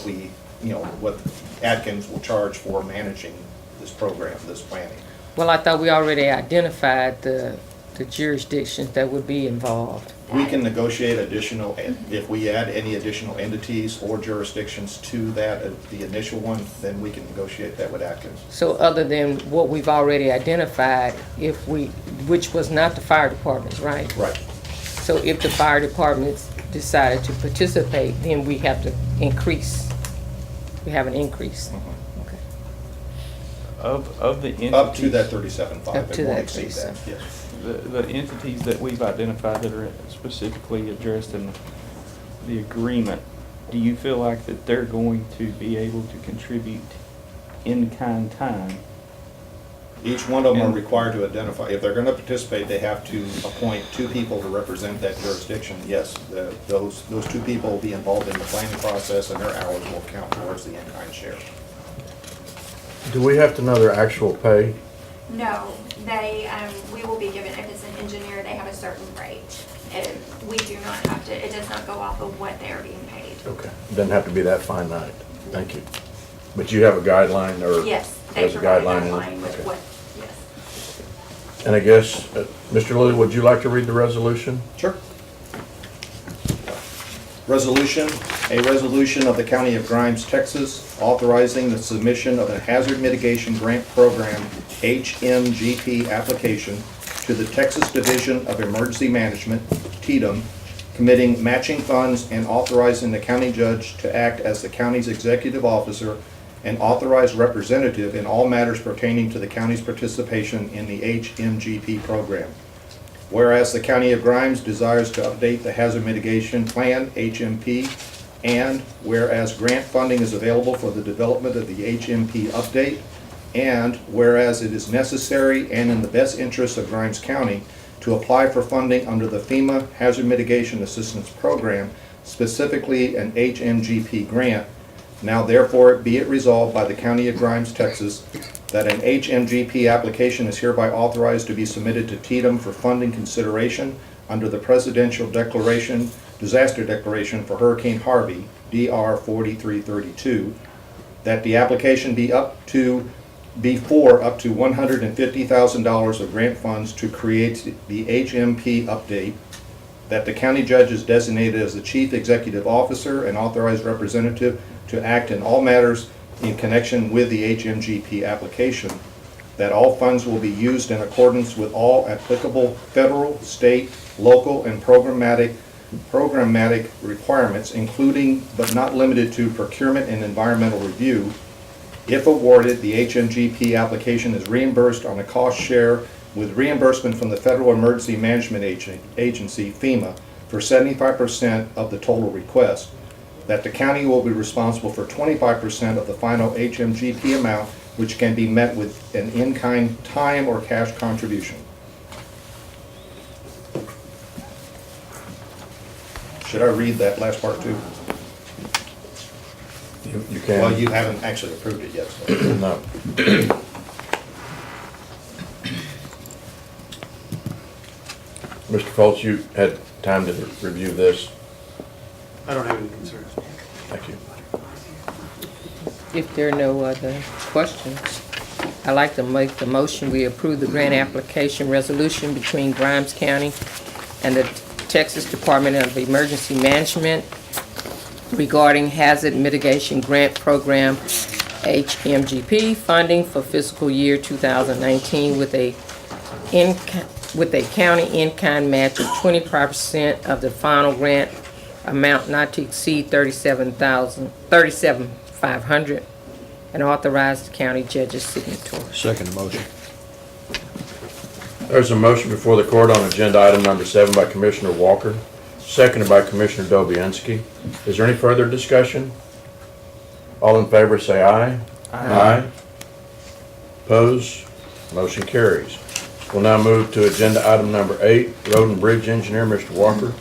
what Atkins will charge for managing this program, this planning. Well, I thought we already identified the jurisdictions that would be involved. We can negotiate additional, if we add any additional entities or jurisdictions to that, the initial one, then we can negotiate that with Atkins. So other than what we've already identified, which was not the fire departments, right? Right. So if the fire departments decided to participate, then we have to increase. We have an increase. Okay. Of the entities. Up to that 37.5, Up to it won't that exceed that, 37. yes. The entities that we've identified that are specifically addressed in the agreement, do you feel like that they're going to be able to contribute in-kind time? Each one of them are required to identify, if they're gonna participate, they have to appoint 2 people to represent that jurisdiction. Yes, those 2 people will be involved in the planning process, and their hours will count towards the in-kind share. Do we have to know their actual pay? No, we will be given, if it's an engineer, they have a certain rate. And we do not have to, it does not go off of what they are being paid. Okay. Doesn't have to be that finite. Thank you. But you have a guideline or? Yes, they there's a provide guideline that in it? line with Okay. what, yes. And I guess, Mr. Lilly, would you like to read the resolution? Sure. A resolution of the County of Grimes, Texas, authorizing the submission of a hazard mitigation grant program, HMGP application to the Texas Division of Emergency Management, TDEM, committing matching funds and authorizing the county judge to act as the county's executive officer and authorized representative in all matters pertaining to the county's participation in the HMGP program. Whereas the County of Grimes desires to update the Hazard Mitigation Plan, HMP, and whereas grant funding is available for the development of the HMP update, and whereas it is necessary and in the best interest of Grimes County to apply for funding under the FEMA Hazard Mitigation Assistance Program, specifically an HMGP grant, now therefore be it resolved by the County of Grimes, Texas, that an HMGP application is hereby authorized to be submitted to TDEM for funding consideration under the Presidential Disaster Declaration for Hurricane Harvey, DR 4332, that the application be for up to $150,000 of grant funds to create the HMP update, that the county judge is designated as the chief executive officer and authorized representative to act in all matters in connection with the HMGP application, that all funds will be used in accordance with all applicable federal, state, local, and programmatic requirements, including but not limited to procurement and environmental review. If awarded, the HMGP application is reimbursed on a cost share with reimbursement from the Federal Emergency Management Agency, FEMA, for 75% of the total request. that the county will be responsible for 25% of the final HMGP amount, which can be met with an in-kind time or cash contribution. Should I read that last part too? You can. Well, you haven't actually approved it yet, so. No. Mr. Fultz, you had time to review this. I don't have any concerns. Thank you. If there are no other questions, I'd like to make the motion, we approve the grant application resolution between Grimes County and the Texas Department of Emergency Management regarding Hazard Mitigation Grant Program, HMGP, funding for fiscal year 2019 with a county in-kind match of 25% of the final grant amount not to exceed $37,500, and authorize the county judge's signature. Second motion. There's a motion before the court on agenda item number 7 by Commissioner Walker, seconded by Commissioner Dobianski. Is there any further discussion? All in favor say aye. Aye. Opposed? Motion carries. We'll now move to agenda item number 8, Road and Bridge Engineer, Mr. Walker.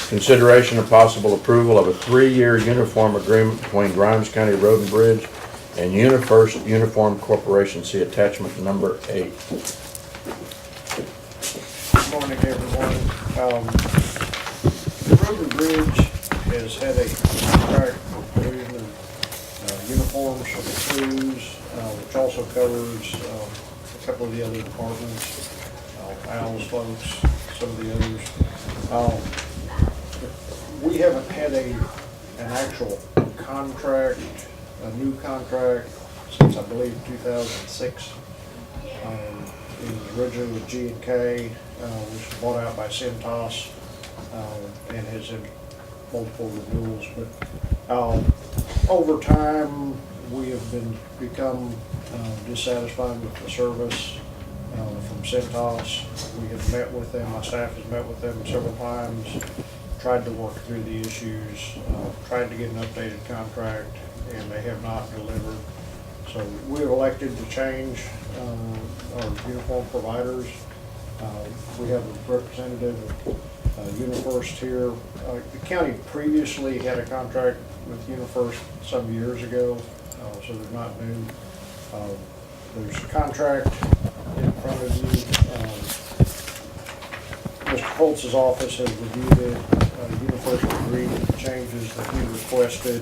Consideration of possible approval of a 3-year uniform agreement between Grimes County Road and Bridge and UniFirst Uniform Corporation. See attachment number 8. Good morning, everyone. The Road and Bridge has had a contract for provision of uniforms for the crews, which also covers a couple of the other departments, Al's folks, some of the others. We haven't had an actual contract, a new contract, since I believe 2006. It was originally with G&K, which was bought out by Centos, and has had multiple renewals. But over time, we have become dissatisfied with the service from Centos. We have met with them, my staff has met with them several times, tried to work through the issues, tried to get an updated contract, and they have not delivered. So we've elected to change our uniform providers. We have a representative of UniFirst here. The county previously had a contract with UniFirst some years ago, so they're not new. There's a contract in front of you. Mr. Holtz's office has reviewed it. UniFirst agreed with the changes that we requested.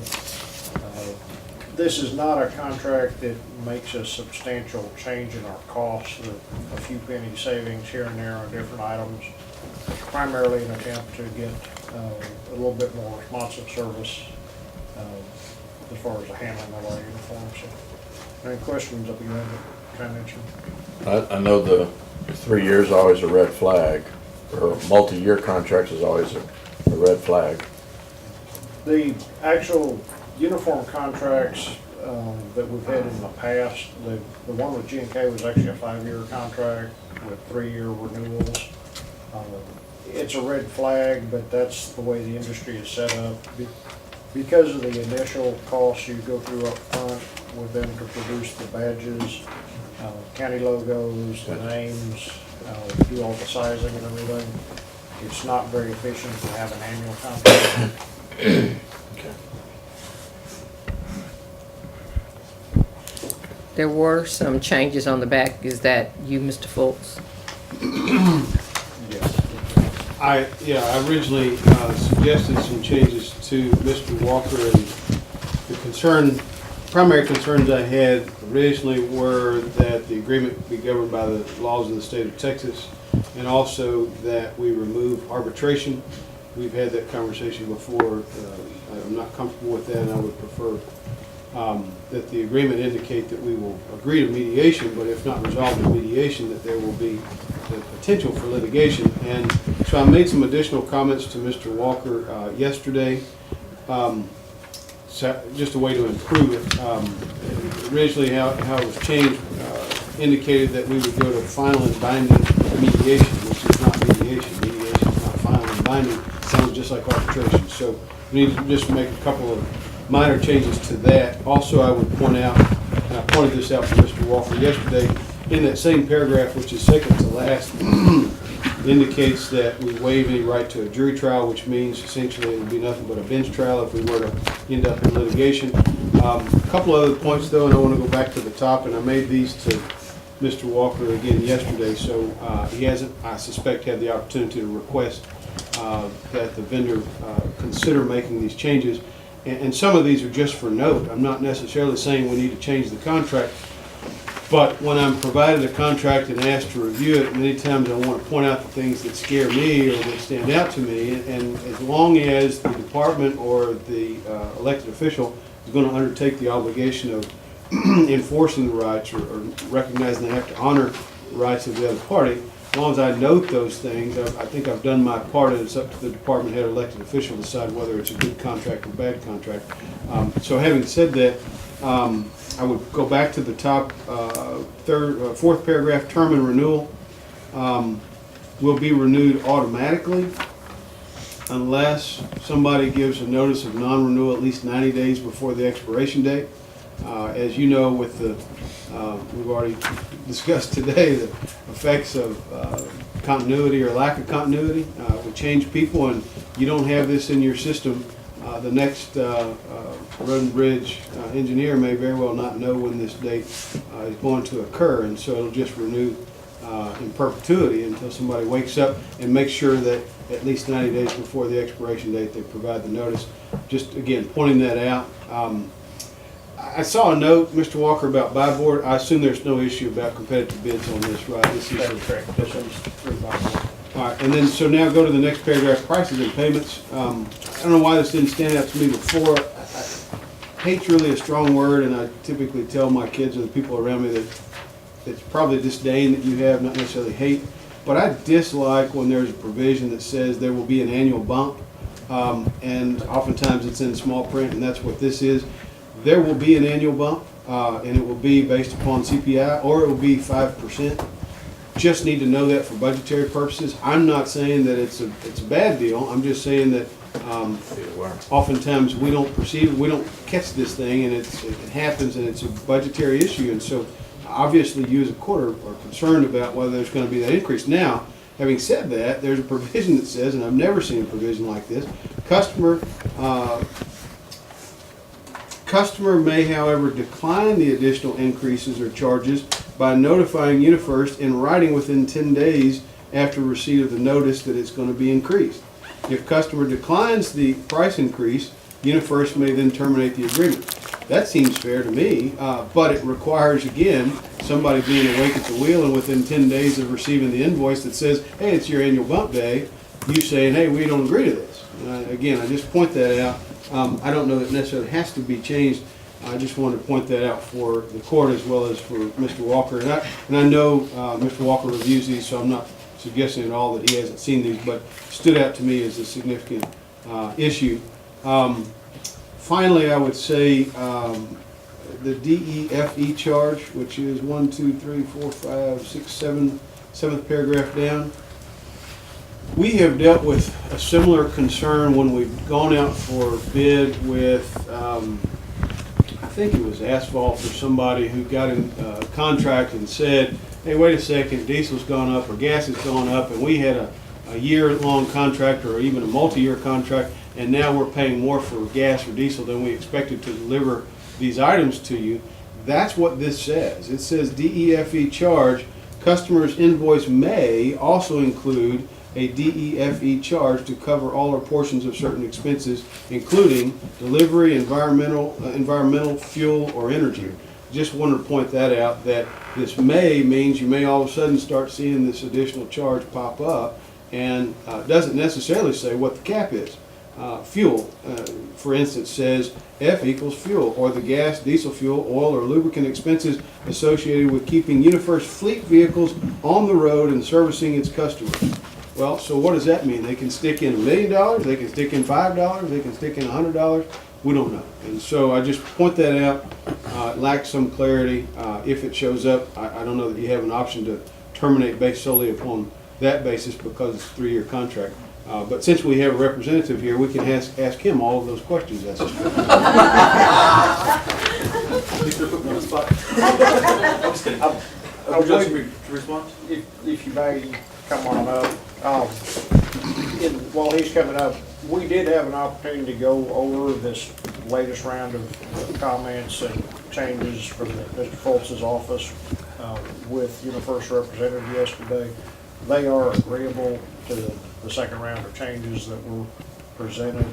This is not a contract that makes a substantial change in our costs, a few penny savings here and there on different items. It's primarily an attempt to get a little bit more responsive service as far as the handling of our uniforms. So, any questions up here that I mentioned? I know the 3 years is always a red flag, or multi-year contracts is always a red flag. The actual uniform contracts that we've had in the past, the one with G&K was actually a 5-year contract with 3-year renewals. It's a red flag, but that's the way the industry is set up. Because of the initial costs you go through up front with them to produce the badges, county logos, the names, do all the sizing and everything, it's not very efficient to have an annual contract. Okay. There were some changes on the back. Is that you, Mr. Fultz? Yes. I originally suggested some changes to Mr. Walker, and the primary concerns I had originally were that the agreement be governed by the laws of the state of Texas, and also that we remove arbitration. We've had that conversation before. I'm not comfortable with that, and I would prefer that the agreement indicate that we will agree to mediation, but if not resolved in mediation, that there will be the potential for litigation. And so I made some additional comments to Mr. Walker yesterday. So just a way to improve it. Originally, how it was changed indicated that we would go to final and binding mediation, which is not mediation. Mediation is not final and binding. It sounds just like arbitration. So We need to just make a couple of minor changes to that. Also, I would point out, and I pointed this out to Mr. Walker yesterday, in that same paragraph, which is second to last, indicates that we waive any right to a jury trial, which means essentially it would be nothing but a bench trial if we were to end up in litigation. A couple other points though, and I want to go back to the top, and I made these to Mr. Walker again yesterday, so he hasn't, I suspect, had the opportunity to request that the vendor consider making these changes. And some of these are just for note. I'm not necessarily saying we need to change the contract, but when I'm provided a contract and asked to review it, many times I want to point out the things that scare me or that stand out to me. And as long as the department or the elected official is going to undertake the obligation of enforcing the rights or recognizing they have to honor the rights of the other party, as long as I note those things, I think I've done my part, and it's up to the department head or elected official to decide whether it's a good contract or bad contract. So having said that, I would go back to the top fourth paragraph, term and renewal will be renewed automatically unless somebody gives a notice of non-renewal at least 90 days before the expiration date. As you know, with the we've already discussed today the effects of continuity or lack of continuity. We change people, and you don't have this in your system. The next road and bridge engineer may very well not know when this date is going to occur, and so it'll just renew in perpetuity until somebody wakes up and makes sure that at least 90 days before the expiration date they provide the notice. Just again pointing that out. I saw a note, Mr. Walker, about buy board. I assume there's no issue about competitive bids on this, right? This is correct. All right, and then so now go to the next paragraph, prices and payments. I don't know why this didn't stand out to me before. Hate's really a strong word, and I typically tell my kids or the people around me that it's probably disdain that you have, not necessarily hate. But I dislike when there's a provision that says there will be an annual bump, and oftentimes it's in small print, and that's what this is. There will be an annual bump, and it will be based upon CPI, or it will be 5%. Just need to know that for budgetary purposes. I'm not saying that it's a bad deal. I'm just saying that oftentimes we don't perceive, we don't catch this thing, and it happens, and it's a budgetary issue. And so obviously you as a court are concerned about whether there's going to be that increase. Now, having said that, there's a provision that says, and I've never seen a provision like this, Customer may, however, decline the additional increases or charges by notifying UniFirst in writing within 10 days after receipt of the notice that it's going to be increased. If customer declines the price increase, UniFirst may then terminate the agreement. That seems fair to me, but it requires, again, somebody being awake at the wheel and within 10 days of receiving the invoice that says, hey, it's your annual bump day, you saying, hey, we don't agree to this. Again, I just point that out. I don't know that it necessarily has to be changed. I just wanted to point that out for the court as well as for Mr. Walker. And I know Mr. Walker reviews these, so I'm not suggesting at all that he hasn't seen these, but stood out to me as a significant issue. Finally, I would say the DEFE charge, which is 1, 2, 3, 4, 5, 6, 7, seventh paragraph down. We have dealt with a similar concern when we've gone out for bid with, I think it was asphalt for somebody who got in a contract and said, hey, wait a second, diesel's gone up or gas has gone up, and we had a year-long contract or even a multi-year contract, and now we're paying more for gas or diesel than we expected to deliver these items to you. That's what this says. It says DEFE charge. Customers' invoice may also include a DEFE charge to cover all or portions of certain expenses, including delivery, environmental, fuel, or energy. Just wanted to point that out, that this may means you may all of a sudden start seeing this additional charge pop up, and doesn't necessarily say what the cap is. Fuel, for instance, says F equals fuel, or the gas, diesel fuel, oil, or lubricant expenses associated with keeping UniFirst fleet vehicles on the road and servicing its customers. Well, so what does that mean? They can stick in $1 million, they can stick in $5, they can stick in $100. We don't know. And so I just point that out. It lacks some clarity. If it shows up, I don't know that you have an option to terminate based solely upon that basis because it's a 3-year contract. But since we have a representative here, we can ask him all of those questions. That's Would you like me to respond? If you may, come on up. While he's coming up, we did have an opportunity to go over this latest round of comments and changes from Mr. Foltz's office with UniFirst representative yesterday. They are agreeable to the second round of changes that were presented.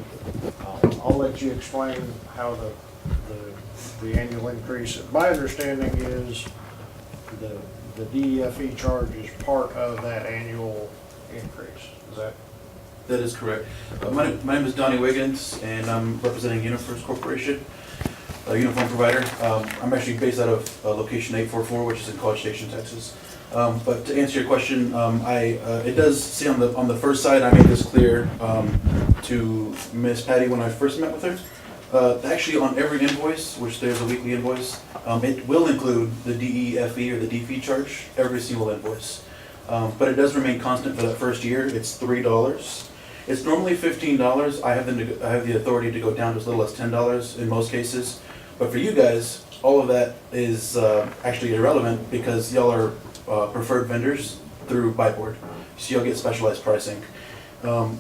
I'll let you explain how the annual increase. My understanding is the DEFE charge is part of that annual increase. Is that? That is correct. My name is Donnie Wiggins, and I'm representing UniFirst Corporation, a uniform provider. I'm actually based out of location 844, which is in College Station, Texas. But to answer your question, it does say on the first side, I made this clear to Miss Patty when I first met with her. Actually, on every invoice, which there's a weekly invoice, it will include the DEFE or the DFE charge, every single invoice. But it does remain constant for that first year. It's $3. It's normally $15. I have the authority to go down to as little as $10 in most cases. But for you guys, all of that is actually irrelevant because y'all are preferred vendors through Byboard. So you'll get specialized pricing,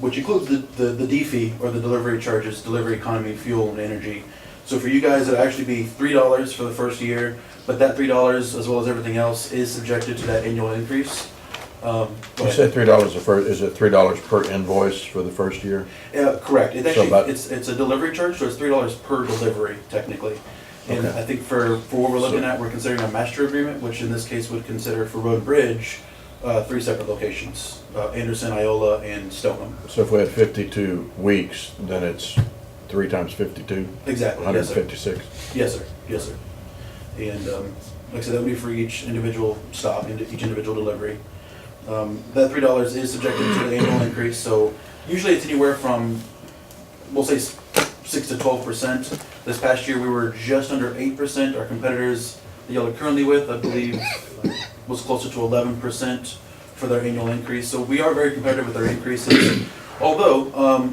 which includes the DFE or the delivery charges, delivery economy, fuel, and energy. So for you guys, it'll actually be $3 for the first year, but that $3, as well as everything else, is subjected to that annual increase. You said $3 the first, is it $3 per invoice for the first year? Correct. It actually, So it's a delivery charge, so it's $3 per delivery, technically. And Okay. I think for what we're looking at, we're considering a master agreement, which in this case would consider for Road and Bridge, 3 separate locations, Anderson, Iola, and Stoneham. So if we had 52 weeks, then it's 3 times 52? Exactly, yes, sir. 156? Yes, sir. Yes, sir. And like I said, that would be for each individual stop, each individual delivery. That $3 is subjected to the annual increase, so usually it's anywhere from, we'll say 6 to 12%. This past year, we were just under 8%. Our competitors that y'all are currently with, I believe, was closer to 11% for their annual increase. So we are very competitive with our increases. Although,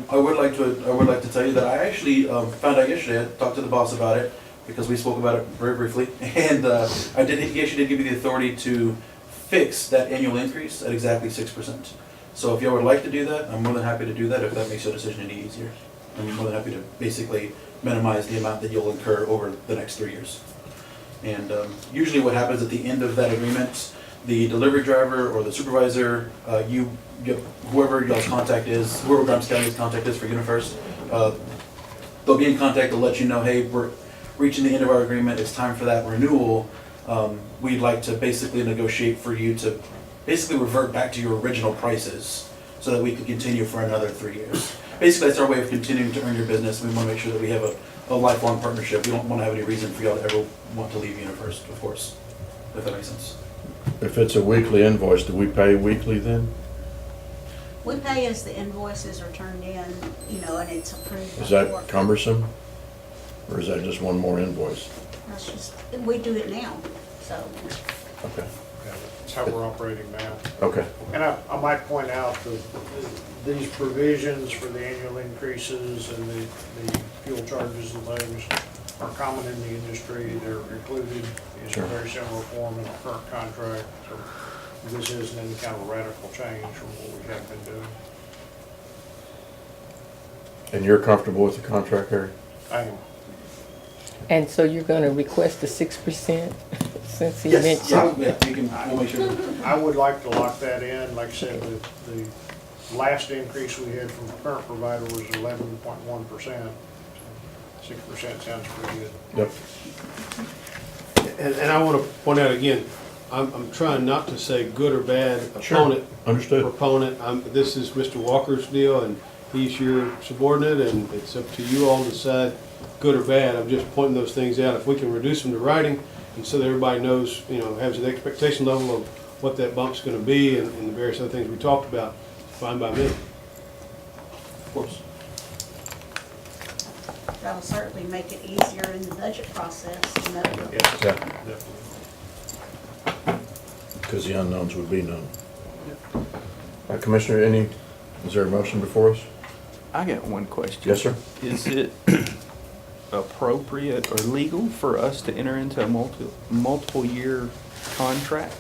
I would like to tell you that I actually found out yesterday, I talked to the boss about it, because we spoke about it very briefly, and he actually did give me the authority to fix that annual increase at exactly 6%. So if y'all would like to do that, I'm more than happy to do that if that makes your decision any easier. I'm more than happy to basically minimize the amount that you'll incur over the next 3 years. And usually what happens at the end of that agreement, the delivery driver or the supervisor, whoever y'all's contact is, whoever Grimes County's contact is for UniFirst, they'll be in contact to let you know, hey, we're reaching the end of our agreement, it's time for that renewal. We'd like to basically negotiate for you to basically revert back to your original prices so that we can continue for another 3 years. Basically, that's our way of continuing to earn your business. We want to make sure that we have a lifelong partnership. We don't want to have any reason for y'all to ever want to leave UniFirst, of course, if that makes sense. If it's a weekly invoice, do we pay weekly then? We pay as the invoices are turned in, and it's approved. Is that cumbersome? Or is that just one more invoice? That's just, we do it now, so. Okay. That's how we're operating now. Okay. And I might point out that these provisions for the annual increases and the fuel charges and things are common in the industry. They're included in Sure. a very similar form in the current contract. So this isn't any kind of radical change from what we have been doing. And you're comfortable with the contract, Harry? I am. And so you're gonna request the 6% since he Yes, mentioned? we'll make sure. I would like to lock that in. Like I said, the last increase we had from the current provider was 11.1%. 6% sounds pretty good. Yep. And I want to point out again, I'm trying not to say good or bad opponent. Understood. Proponent. This is Mr. Walker's deal, and he's your subordinate, and it's up to you all to decide good or bad. I'm just pointing those things out. If we can reduce them to writing, and so that everybody knows, has an expectation level of what that bump's going to be, and the various other things we talked about, fine by me. Of course. That'll certainly make it easier in the budget process to know. Yes, Yeah. definitely. Because the unknowns would be known. Commissioner, any Is there a motion before us? I got one question. Yes, sir. Is it appropriate or legal for us to enter into a multiple year contract?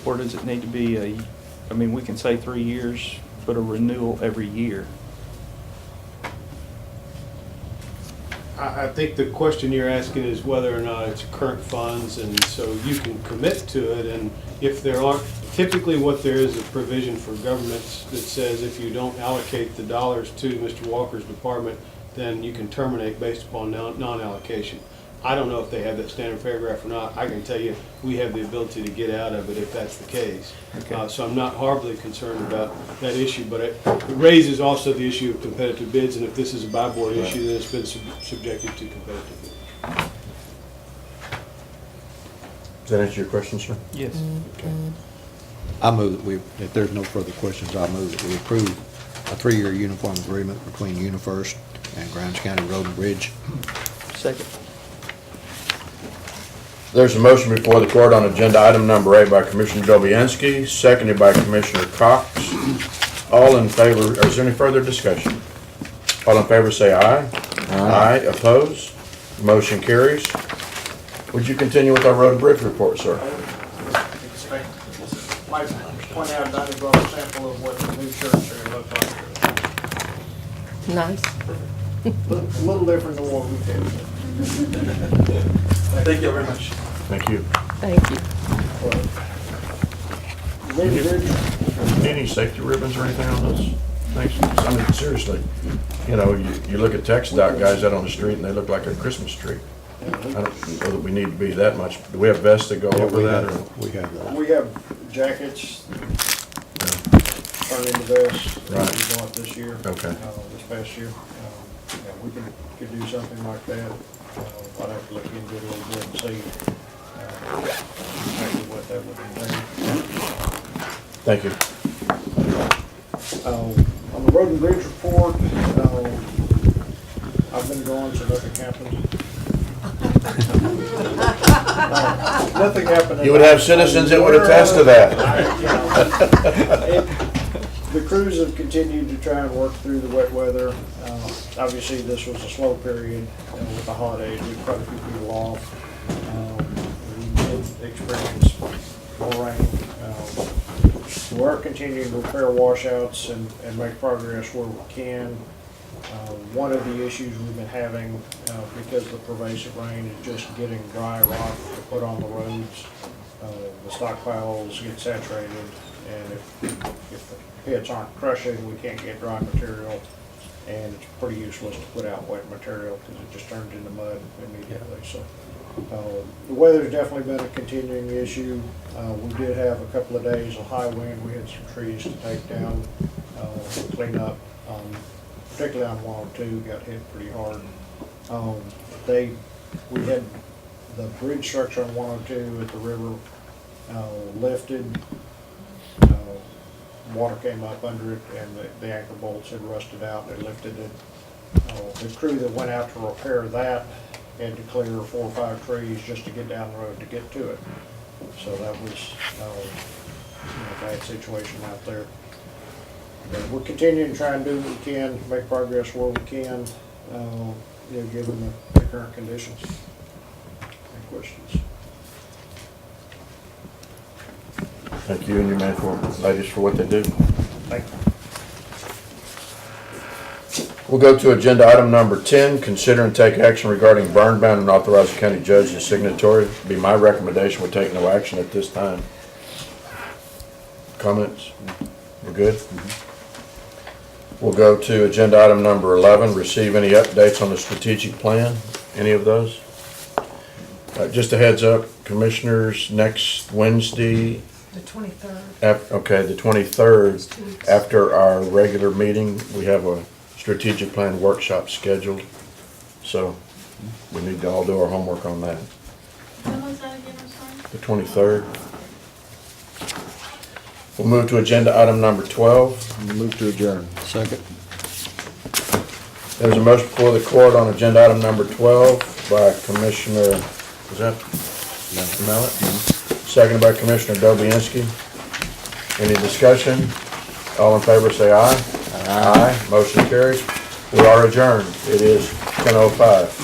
Or does it need to be I mean, we can say 3 years, but a renewal every year? I think the question you're asking is whether or not it's current funds, and so you can commit to it, and if there aren't, typically what there is a provision for governments that says if you don't allocate the dollars to Mr. Walker's department, then you can terminate based upon non-allocation. I don't know if they have that standard paragraph or not. I can tell you, we have the ability to get out of it if that's the case. Okay. So I'm not horribly concerned about that issue, but it raises also the issue of competitive bids, and if this is a buy board issue, then it's been subjected to competitive bids. Does that answer your question, sir? Yes. I move that if there's no further questions, I move that we approve a 3-year uniform agreement between UniFirst and Grimes County Road and Bridge. Second. There's a motion before the court on agenda item number 8 by Commissioner Dobianski, seconded by Commissioner Cox. All in favor, or is there any further discussion? All in favor say aye. Aye. Opposed? Motion carries. Would you continue with our road and bridge report, sir? Might point out, Donnie brought a sample of what the new shirts are gonna look like. Nice. A little different than what we did. Thank you very much. Thank you. Thank you. Need any safety ribbons or anything on those things? I mean, seriously, you know, you look at Tech Dot guys out on the street and they look like a Christmas tree. I don't know that we need to be that much. Do we have vests that go over that? Or? We have that. We have jackets, turned into vests, Right. we bought this year. Okay. This past year. Yeah, we could do something like that. I'd have to look into it a little bit and see exactly what that would entail. Thank you. On the road and bridge report, I've been gone, so nothing happened. Nothing happened. You would have citizens that would attest to that. The crews have continued to try and work through the wet weather. Obviously, this was a slow period with the holidays. We had quite a few people off. We did experience more rain. We are continuing to repair washouts and make progress where we can. One of the issues we've been having, because of the pervasive rain, is just getting dry rock to put on the roads. The stockpiles get saturated, and if the pits aren't crushing, we can't get dry material, and it's pretty useless to put out wet material because it just turns into mud immediately. So the weather's definitely been a continuing issue. We did have a couple of days of high wind. We had some trees to take down, clean up. Particularly on 102, got hit pretty hard. We had the bridge structure on 102 at the river lifted. Water came up under it, and the anchor bolts had rusted out. They lifted it. The crew that went out to repair that had to clear 4 or 5 trees just to get down the road to get to it. So that was a bad situation out there. We're continuing to try and do what we can, make progress where we can, given the current conditions. Any questions? Thank you and your man for ladies for what they do. Thank you. We'll go to agenda item number 10, consider and take action regarding burn ban and authorize the county judge as signatory. Be my recommendation, we take no action at this time. Comments? We're good? We'll go to agenda item number 11, receive any updates on the strategic plan, any of those? Just a heads up, commissioners, next Wednesday. The 23rd. Okay, the 23rd, after our regular meeting, we have a strategic plan workshop scheduled. So we need to all do our homework on that. When was that again, I'm sorry? The 23rd. We'll move to agenda item number 12. Move to adjourn. Second. There's a motion before the court on agenda item number 12 by Commissioner, was that Mallett? Seconded by Commissioner Dobianski. Any discussion? All in favor, say aye. Aye. Motion carries. We are adjourned. It is 10:05.